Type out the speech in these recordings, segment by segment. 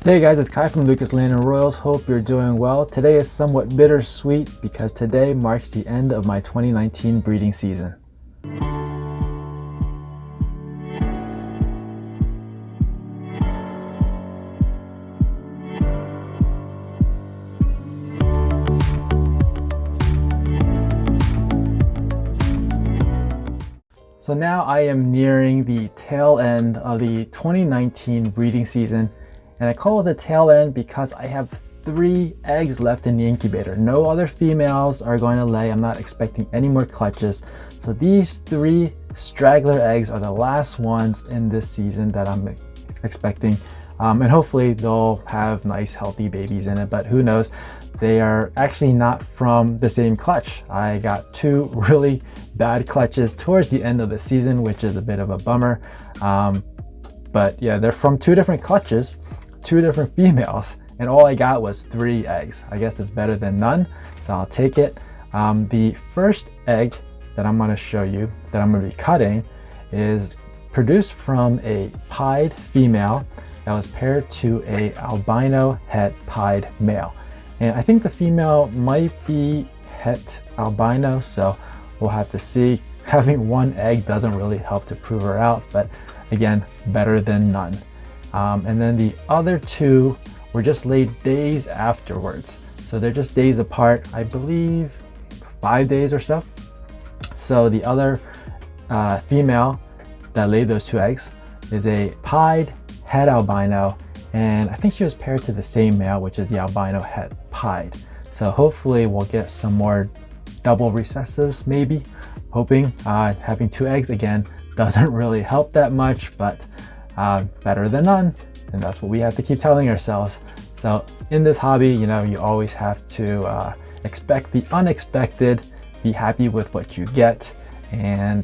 Hey guys, it's Kai from Lucas Landon Royals. Hope you're doing well. Today is somewhat bittersweet because today marks the end of my 2019 breeding season. So now I am nearing the tail end of the 2019 breeding season, and I call it the tail end because I have 3 eggs left in the incubator. No other females are going to lay. I'm not expecting any more clutches. So these 3 straggler eggs are the last ones in this season that I'm expecting. And hopefully they'll have nice healthy babies in it, but who knows. They are actually not from the same clutch. I got 2 really bad clutches towards the end of the season, which is a bit of a bummer. But yeah, they're from 2 different clutches, 2 different females, and all I got was 3 eggs. I guess it's better than none, so I'll take it. The first egg that I'm going to show you that I'm going to be cutting is produced from a pied female that was paired to a albino het pied male. And I think the female might be het albino, so we'll have to see. Having 1 egg doesn't really help to prove her out, but again, better than none. And then the other 2 were just laid days afterwards. So they're just days apart, I believe 5 days or so. So the other female that laid those 2 eggs is a pied het albino, and I think she was paired to the same male, which is the albino het pied. So hopefully we'll get some more double recessives, maybe. Hoping. Having 2 eggs again doesn't really help that much, but better than none, and that's what we have to keep telling ourselves. So in this hobby, you always have to expect the unexpected, be happy with what you get, and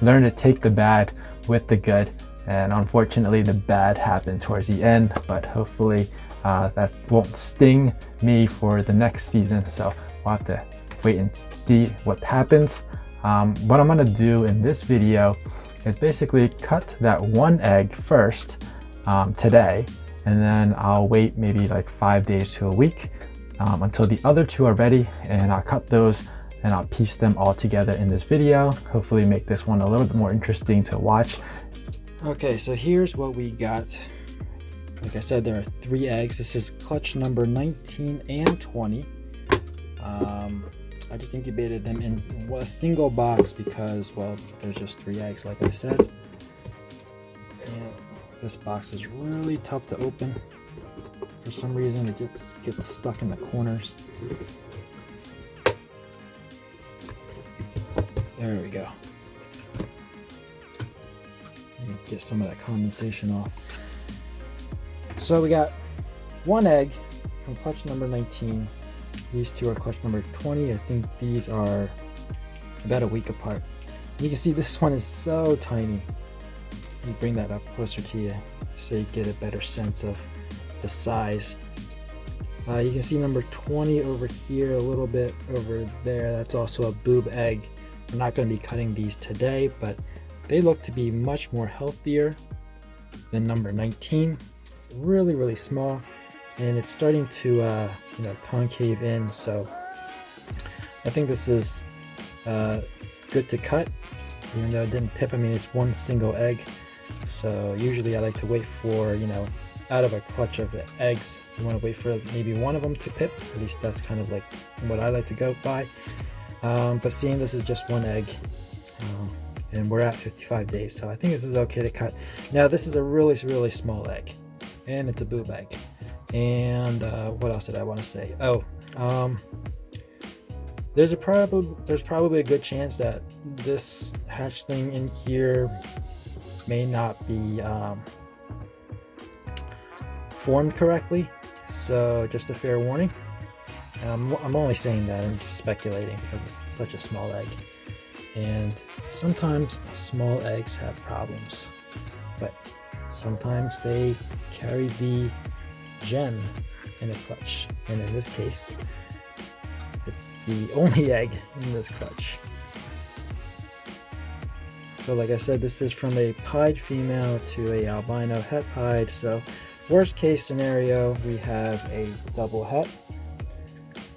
learn to take the bad with the good. And unfortunately the bad happened towards the end, but hopefully that won't sting me for the next season. So we'll have to wait and see what happens. What I'm gonna do in this video is basically cut that 1 egg first today, and then I'll wait maybe like 5 days to a week until the other 2 are ready, and I'll cut those and I'll piece them all together in this video. Hopefully make this one a little bit more interesting to watch. Okay, so here's what we got. Like I said, there are 3 eggs. This is clutch number 19 and 20. I just incubated them in a single box because, well, there's just 3 eggs, like I said. And this box is really tough to open. For some reason, it gets stuck in the corners. There we go. Get some of that condensation off. So we got 1 egg from clutch number 19. These 2 are clutch number 20. I think these are about a week apart. You can see this one is so tiny. Let me bring that up closer to you so you get a better sense of the size. You can see number 20 over here, a little bit over there. That's also a boob egg. We're not going to be cutting these today, but they look to be much more healthier than number 19. It's really, really small, and it's starting to concave in, so I think this is good to cut, even though it didn't pip. I mean, it's 1 single egg, so usually I like to wait for, out of a clutch of eggs, you want to wait for maybe 1 of them to pip. At least that's kind of like what I like to go by. But seeing this is just 1 egg, and we're at 55 days, so I think this is okay to cut. Now this is a really, really small egg, and it's a boob egg. And what else did I want to say? There's probably a good chance that this hatchling in here may not be formed correctly, so just a fair warning. I'm only saying that, I'm just speculating because it's such a small egg, and sometimes small eggs have problems, but sometimes they carry the gem in a clutch, and in this case it's the only egg in this clutch. So like I said, this is from a pied female to a albino het pied, so Worst case scenario, we have a double het,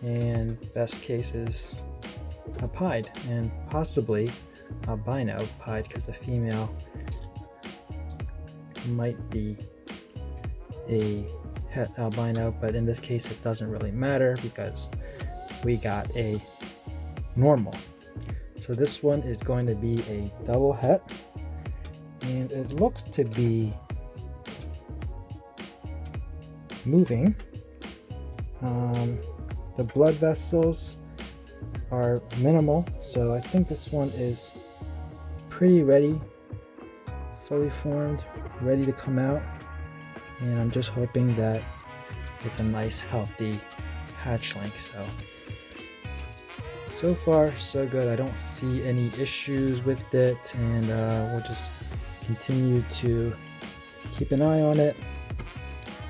and best case is a pied, and possibly albino pied, because the female might be a het albino, but in this case it doesn't really matter because we got a normal. So this one is going to be a double het, and it looks to be moving. The blood vessels are minimal, so I think this one is pretty ready, fully formed, ready to come out, and I'm just hoping that it's a nice healthy hatchling. So far so good. I don't see any issues with it, and we'll just continue to keep an eye on it.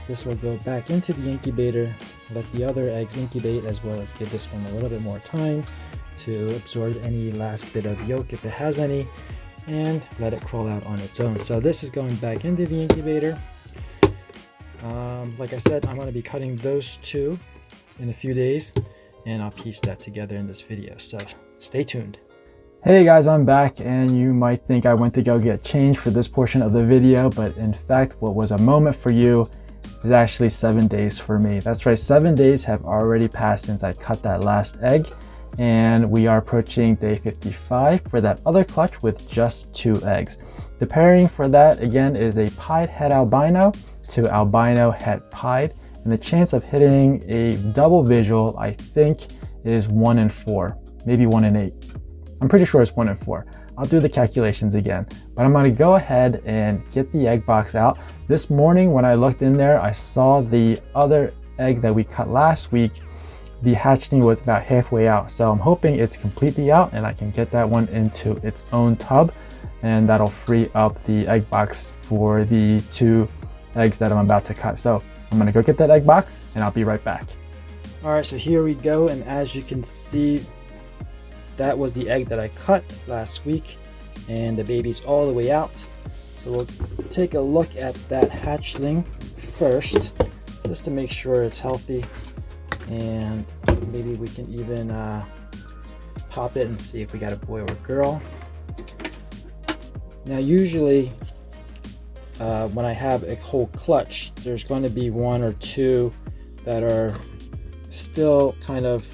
This will go back into the incubator, let the other eggs incubate, as well as give this one a little bit more time to absorb any last bit of yolk if it has any, and let it crawl out on its own. So this is going back into the incubator. Like I said, I'm going to be cutting those two in a few days, and I'll piece that together in this video, so stay tuned. Hey guys, I'm back, and you might think I went to go get change for this portion of the video, but in fact what was a moment for you is actually 7 days for me. That's right, 7 days have already passed since I cut that last egg, and we are approaching day 55 for that other clutch with just 2 eggs. The pairing for that again is a pied het albino to albino het pied, and the chance of hitting a double visual I think is 1 in 4, maybe 1 in 8. I'm pretty sure it's 1 in 4. I'll do the calculations again, but I'm going to go ahead and get the egg box out. This morning when I looked in there, I saw the other egg that we cut last week. The hatchling was about halfway out, so I'm hoping it's completely out and I can get that one into its own tub, and that'll free up the egg box for the 2 eggs that I'm about to cut. So I'm going to go get that egg box and I'll be right back. All right, so here we go, and as you can see, that was the egg that I cut last week, and the baby's all the way out. So we'll take a look at that hatchling first, just to make sure it's healthy, and maybe we can even pop it and see if we got a boy or a girl. Now usually when I have a whole clutch, there's going to be 1 or 2 that are still kind of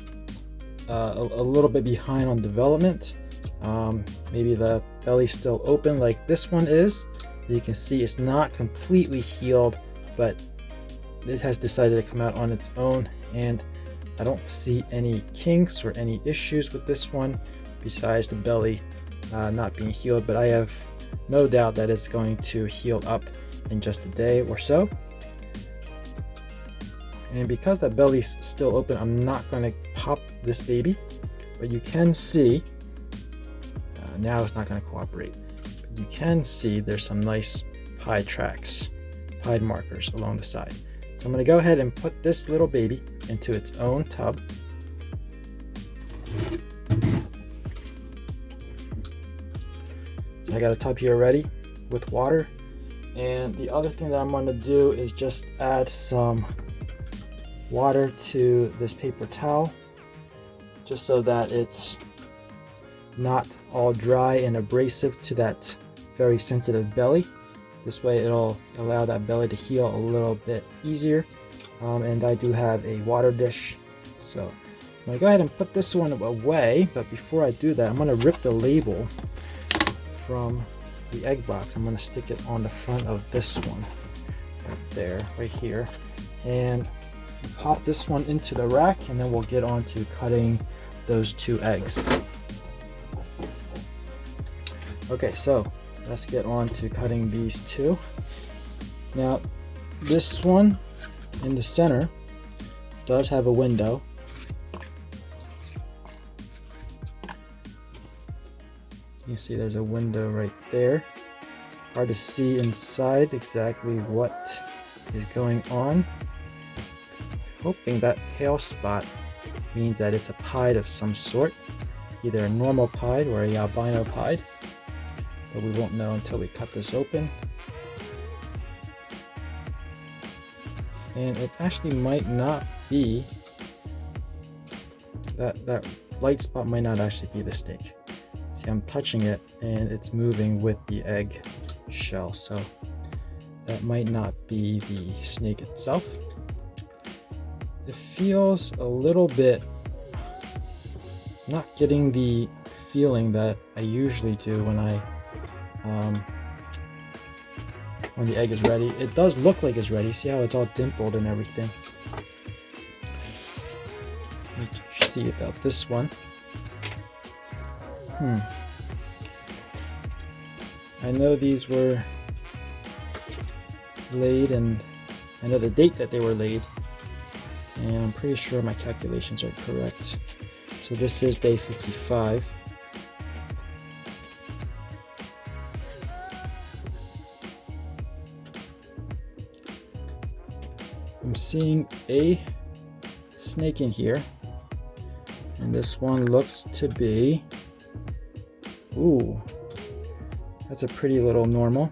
a little bit behind on development. Maybe the belly's still open like this one is. You can see it's not completely healed, but it has decided to come out on its own, and I don't see any kinks or any issues with this one besides the belly not being healed, but I have no doubt that it's going to heal up in just a day or so. And because that belly's still open, I'm not going to pop this baby, but you can see now it's not going to cooperate, but you can see there's some nice pied tracks, pied markers along the side. So I'm going to go ahead and put this little baby into its own tub. So I got a tub here ready with water, and the other thing that I'm going to do is just add some water to this paper towel, just so that it's not all dry and abrasive to that very sensitive belly. This way it'll allow that belly to heal a little bit easier. And I do have a water dish, so I'm going to go ahead and put this one away. But before I do that, I'm going to rip the label from the egg box. I'm going to stick it on the front of this one right there, right here, and pop this one into the rack, and then we'll get on to cutting those 2 eggs. Okay, so let's get on to cutting these 2. Now this one in the center does have a window. You can see there's a window right there. Hard to see inside exactly what is going on. Hoping that pale spot means that it's a pied of some sort, either a normal pied or a albino pied, but we won't know until we cut this open. and it actually might not be that light spot, might not actually be the snake. See, I'm touching it and it's moving with the egg shell, so that might not be the snake itself. It feels a little bit, not getting the feeling that I usually do when when the egg is ready. It does look like it's ready. See how it's all dimpled and everything. Let me see about this one. I know these were laid, and I know the date that they were laid, and I'm pretty sure my calculations are correct. So this is day 55. I'm seeing a snake in here, and this one looks to be, ooh, that's a pretty little normal.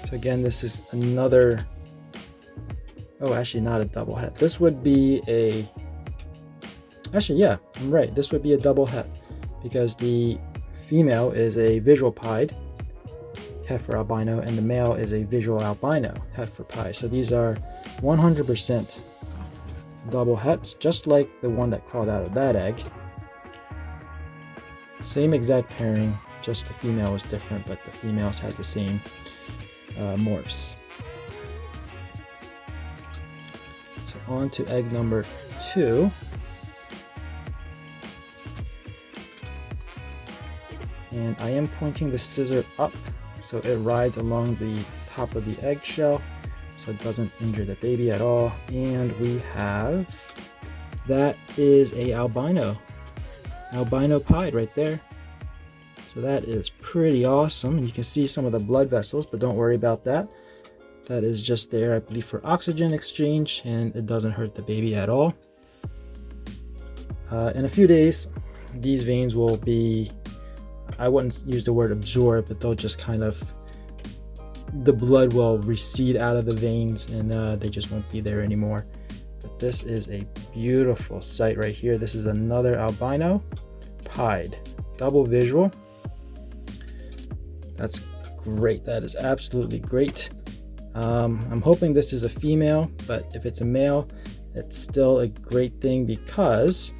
So again, this is another, oh, actually not a double het. This would be a, actually, yeah, I'm right. This would be a double het because the female is a visual pied het for albino, and the male is a visual albino het for pie. So these are 100% double hets, just like the one that crawled out of that egg. Same exact pairing, just the female was different, but the females had the same morphs. So on to egg number 2. And I am pointing the scissor up so it rides along the top of the eggshell so it doesn't injure the baby at all. And we have, that is a albino pied right there. So that is pretty awesome, and you can see some of the blood vessels, but don't worry about that. That is just there, I believe, for oxygen exchange, and it doesn't hurt the baby at all. In a few days, these veins will be, I wouldn't use the word absorb, but they'll just kind of, the blood will recede out of the veins, and they just won't be there anymore. But this is a beautiful sight right here. This is another albino pied, double visual. That's great. That is absolutely great. I'm hoping this is a female, but if it's a male, it's still a great thing because,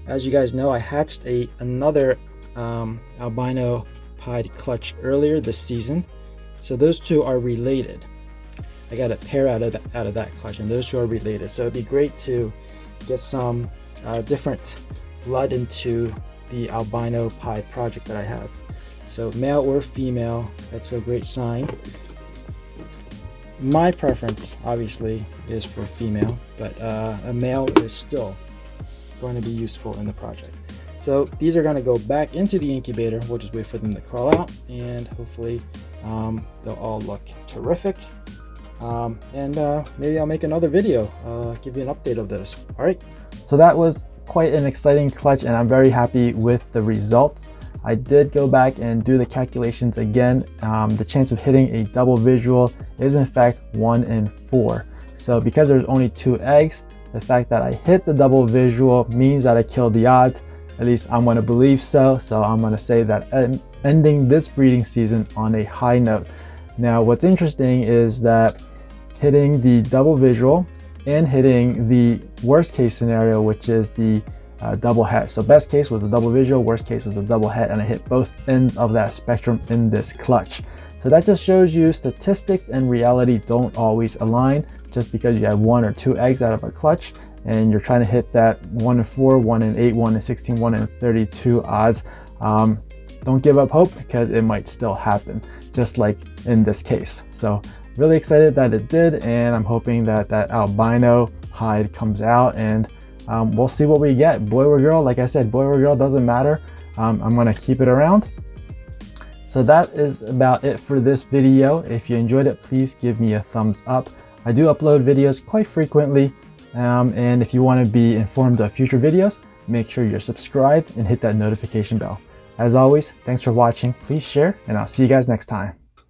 as you guys know, I hatched another albino pied clutch earlier this season. So those two are related. I got a pair out of that clutch, and those two are related. So it'd be great to get some different blood into the albino pied project that I have. So male or female, that's a great sign. My preference, obviously, is for female, but a male is still going to be useful in the project. So these are going to go back into the incubator. We'll just wait for them to crawl out, and hopefully they'll all look terrific. And maybe I'll make another video, give you an update of this. All right. So that was quite an exciting clutch, and I'm very happy with the results. I did go back and do the calculations again. The chance of hitting a double visual is in fact 1 in 4. So because there's only 2 eggs, the fact that I hit the double visual means that I killed the odds. At least I'm going to believe so. So I'm going to say that ending this breeding season on a high note. Now what's interesting is that hitting the double visual and hitting the worst case scenario, which is the double het. So best case was a double visual, worst case was a double het, and I hit both ends of that spectrum in this clutch. So that just shows you statistics and reality don't always align. Just because you have 1 or 2 eggs out of a clutch and you're trying to hit that 1 in 4, 1 in 8, 1 in 16, 1 in 32 odds, don't give up hope because it might still happen, just like in this case. So really excited that it did, and I'm hoping that that albino hide comes out, and we'll see what we get. Boy or girl, like I said, boy or girl, doesn't matter. I'm gonna keep it around. So that is about it for this video. If you enjoyed it, please give me a thumbs up. I do upload videos quite frequently, and if you want to be informed of future videos, make sure you're subscribed and hit that notification bell. As always, thanks for watching. Please share, and I'll see you guys next time.